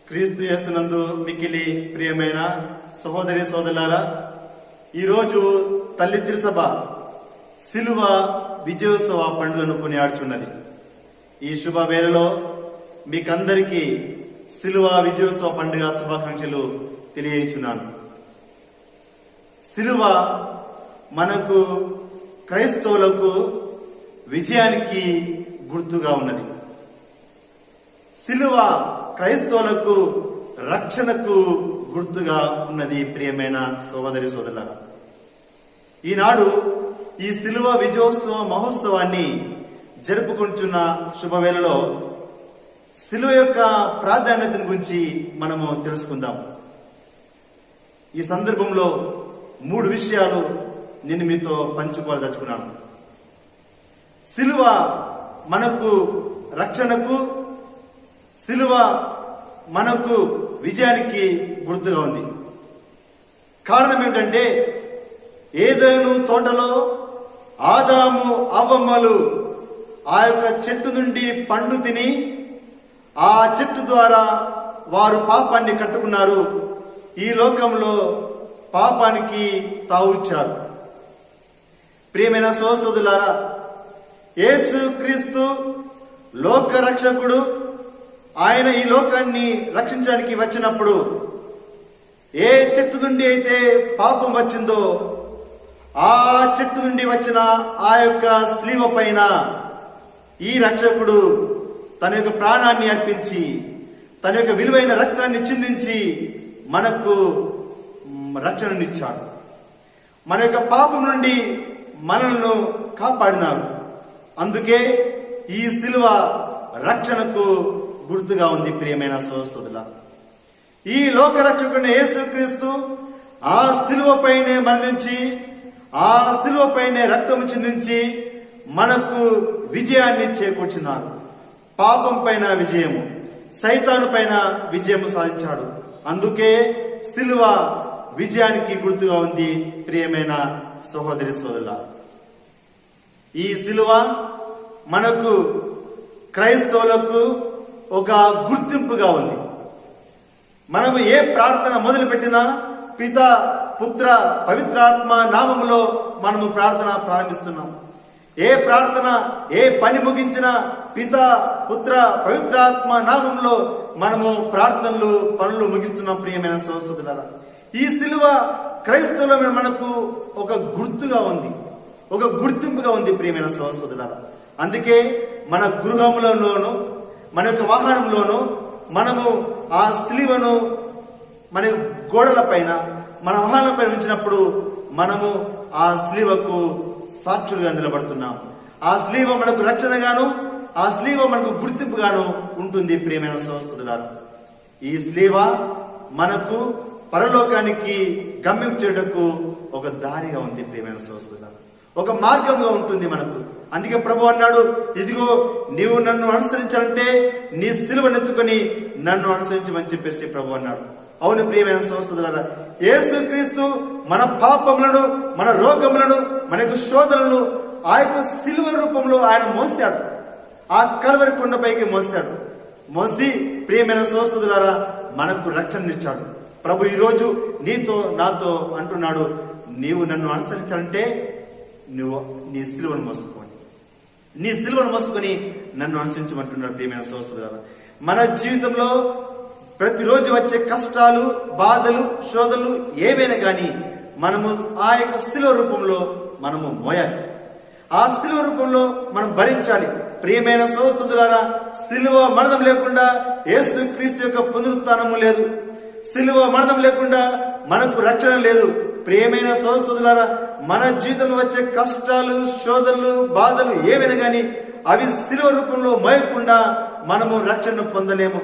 క్రీస్తు యేసునందు మిక్కిలి ప్రియమైన సహోదరి సోదరులారా, ఈరోజు తల్లి తిరుసభ సిలువ విజయోత్సవ పండుగను కొనియాడుచున్నది. ఈ శుభ వేళలో మీకందరికీ సిలువ విజయోత్సవ పండుగ శుభాకాంక్షలు తెలియచున్నాను. సిలువ మనకు క్రైస్తవులకు విజయానికి గుర్తుగా ఉన్నది. సిలువ క్రైస్తవులకు రక్షణకు గుర్తుగా ఉన్నది. ప్రియమైన సోదరి సోదరులారా, ఈనాడు ఈ సిలువ విజయోత్సవ మహోత్సవాన్ని జరుపుకుంటున్న శుభవేళలో సిలువ యొక్క ప్రాధాన్యతను గురించి మనము తెలుసుకుందాం. ఈ సందర్భంలో 3 విషయాలు నేను మీతో పంచుకోదలుచుకున్నాను. సిలువ మనకు రక్షణకు, సిలువ మనకు విజయానికి గుర్తుగా ఉంది. కారణం ఏమిటంటే, ఏదైనా తోటలో ఆదాము అవ్వమ్మలు ఆ యొక్క చెట్టు నుండి పండు తిని ఆ చెట్టు ద్వారా వారు పాపాన్ని కట్టుకున్నారు. ఈ లోకంలో పాపానికి తావుచ్చారు. ప్రియమైన సోదరులారా, యేసు క్రీస్తు లోక రక్షకుడు. ఆయన ఈ లోకాన్ని రక్షించడానికి వచ్చినప్పుడు ఏ చెట్టు నుండి అయితే పాపం వచ్చిందో ఆ చెట్టు నుండి వచ్చిన ఆ యొక్క శిలువ పైన ఈ రక్షకుడు తన యొక్క ప్రాణాన్ని అర్పించి తన యొక్క విలువైన రక్తాన్ని చిందించి మనకు రక్షణనిచ్చాడు. మన యొక్క పాపం నుండి మనల్ని కాపాడినాడు. అందుకే ఈ శిలువ రక్షణకు గుర్తుగా ఉంది. ప్రియమైన సోదరులా, ఈ లోక రక్షకుడు యేసుక్రీస్తు ఆ శిలువ పైనే మరణించి ఆ శిలువ పైనే రక్తము చిందించి మనకు విజయాన్ని చేకూర్చున్నాడు. పాపం పైన విజయము, సైతాను పైన విజయము సాధించాడు. అందుకే శిలువ విజయానికి గుర్తుగా ఉంది. ప్రియమైన సహోదరి సోదరులా, ఈ శిలువ మనకు క్రైస్తవులకు ఒక గుర్తింపుగా ఉంది. మనము ఏ ప్రార్థన మొదలు పెట్టినా పిత, పుత్ర, పవిత్రాత్మ నామములో మనము ప్రార్థన ప్రారంభిస్తున్నాం. ఏ ప్రార్థన, ఏ పని ముగించినా పిత, పుత్ర, పవిత్రాత్మ నామంలో మనము ప్రార్థనలు, పనులు ముగిస్తున్నాం. ప్రియమైన సోదరులారా, ఈ శిలువ క్రైస్తవుల మనకు ఒక గుర్తుగా ఉంది, ఒక గుర్తింపుగా ఉంది. ప్రియమైన సోదరులారా, అందుకే మన గృహంలోనూ మన యొక్క వాహనంలోనూ మనము ఆ శిలువను మన గోడల పైన, మన వాహనం పైన ఉంచినప్పుడు మనము ఆ శిలువకు సాక్షులుగా నిలబడుతున్నాం. ఆ శిలువ మనకు రక్షణగాను, ఆ శిలువ మనకు గుర్తింపుగాను ఉంటుంది. ప్రియమైన సోదరులారా, ఈ శిలువ మనకు పరలోకానికి గమ్యం చేయటకు ఒక దారిగా ఉంది. ప్రియమైన సోదరులారా, ఒక మార్గంగా ఉంటుంది మనకు. అందుకే ప్రభు అన్నాడు, ఇదిగో నీవు నన్ను అనుసరించాలంటే నీ శిలువనెత్తుకొని నన్ను అనుసరించమని చెప్పేసి ప్రభు అన్నాడు. అవును ప్రియమైన సోదరులారా, యేసుక్రీస్తు మన పాపములను, మన రోగములను, మన యొక్క శోధనలను ఆ యొక్క శిలువ రూపంలో ఆయన మోసాడు. ఆ కల్వరి కొండపైకి మోసాడు. మోసి ప్రియమైన సోదరులారా మనకు రక్షణనిచ్చాడు. ప్రభు ఈరోజు నీతో నాతో అంటున్నాడు, నీవు నన్ను అనుసరించాలంటే నువ్వు నీ శిలువను మోసుకోండి, నీ శిలువను మోసుకొని నన్ను అనుసరించమంటున్నాడు. ప్రియమైన సోదరులారా, మన జీవితంలో ప్రతిరోజు వచ్చే కష్టాలు, బాధలు, శోధనలు ఏవైనా కానీ మనము ఆ యొక్క శిలువ రూపంలో మనము మోయాలి. ఆ శిలువ రూపంలో మనం భరించాలి. ప్రియమైన సోదరులారా, శిలువ మరణం లేకుండా యేసు క్రీస్తు యొక్క పునరుత్థానము లేదు. శిలువ మరణం లేకుండా మనకు రక్షణ లేదు. ప్రియమైన సోదరులారా, మన జీవితంలో వచ్చే కష్టాలు, శోధనలు, బాధలు ఏవైనా కానీ అవి శిలువ రూపంలో మోయకుండా మనము రక్షణ పొందలేము.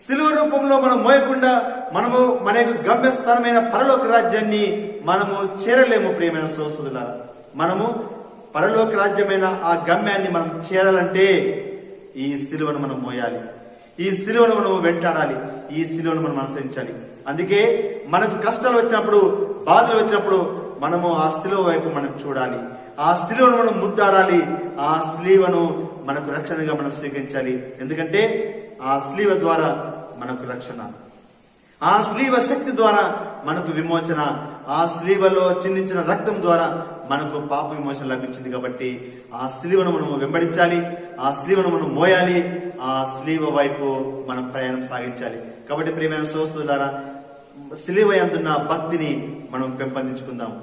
శిలువ రూపంలో మనం మోయకుండా మనము మన యొక్క గమ్యస్థానమైన పరలోక రాజ్యాన్ని మనము చేరలేము. ప్రియమైన సోదరులారా, మనము పరలోక రాజ్యమైన ఆ గమ్యాన్ని మనం చేరాలంటే ఈ శిలువను మనం మోయాలి, ఈ శిలువను మనం వెంటాడాలి, ఈ శిలువను మనం అనుసరించాలి. అందుకే మనకు కష్టాలు వచ్చినప్పుడు, బాధలు వచ్చినప్పుడు మనము ఆ శిలువ వైపు మనం చూడాలి, ఆ శిలువను మనం ముద్దాడాలి, ఆ శిలువను మనకు రక్షణగా మనం స్వీకరించాలి. ఎందుకంటే ఆ శిలువ ద్వారా మనకు రక్షణ. ఆ స్లీవ శక్తి ద్వారా మనకు విమోచన. ఆ స్లీవలో చిందించిన రక్తం ద్వారా మనకు పాప విమోచన లభించింది. కాబట్టి ఆ స్లీవను మనము వెంబడించాలి, ఆ స్లీవను మనం మోయాలి, ఆ స్లీవ వైపు మనం ప్రయాణం సాగించాలి. కాబట్టి ప్రియమైన సోదరులారా, స్లీవ యందున్న భక్తిని మనం పెంపొందించుకుందాం.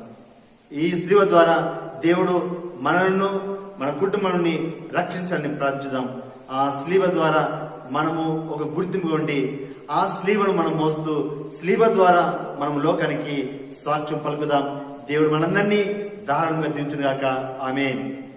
ఈ స్లీవ ద్వారా దేవుడు మనలను, మన కుటుంబాన్ని రక్షించాలని ప్రార్థించుదాం. ఆ స్లీవ ద్వారా మనము ఒక గుర్తింపు ఉండి ఆ స్లీవను మనం మోస్తూ స్లీవ ద్వారా మనం లోకానికి సాక్ష్యం పలుకుదాం. దేవుడు మనందరినీ దారుణంగా దించుగాక. ఆమేన్.